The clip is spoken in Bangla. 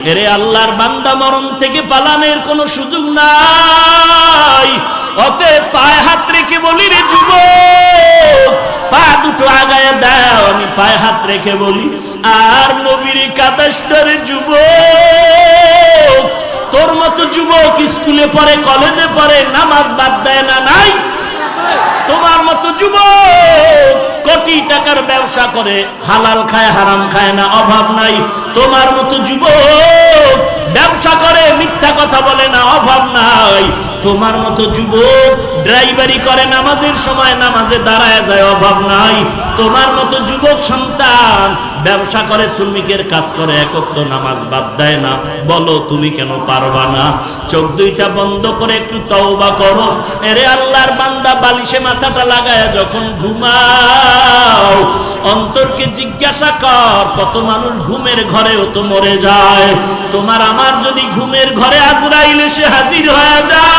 এরে আল্লাহর বান্দা, মরণ থেকে পালানোর কোনো সুযোগ নাই। অতএব পায়ে হাত রেখে বলি, রে যুবক, পা দুটো আগায় দাও। আমি পায়ে হাত রেখে বলি, আর নবীর কাদাস রে যুবক, তোর মতো যুবক স্কুলে পড়ে, কলেজে পড়ে, নামাজ বাদ দেয় না? নাই। তোমার মতো যুবক কোটি টাকার ব্যবসা করে, হালাল খায় হারাম খায় না, অভাব নাই। তোমার মতো যুবক ব্যবসা করে, মিথ্যা কথা বলে না, অভাব নাই। তোমার মতো যুবক ড্রাইভারি করে, নামাজের সময় নামাজে দাঁড়ায় যায়, অভাব নাই। তোমার মতো যুবক সন্তান ব্যবসা করে, শ্রমিকের কাজ করে, এক ওয়াক্ত নামাজ বাদ দেয় না। বলো তুমি কেন পারবা না? চোখ দুইটা বন্ধ করে একটু তওবা করো। এরে আল্লাহর বান্দা, বালিশে মাথাটা লাগায় যখন ঘুমাও, অন্তরকে জিজ্ঞাসা কর, কত মানুষ ঘুমের ঘরেও তো মরে যায়। তোমার আমার যদি ঘুমের ঘরে আজরাইল এসে হাজির হয়ে যায়,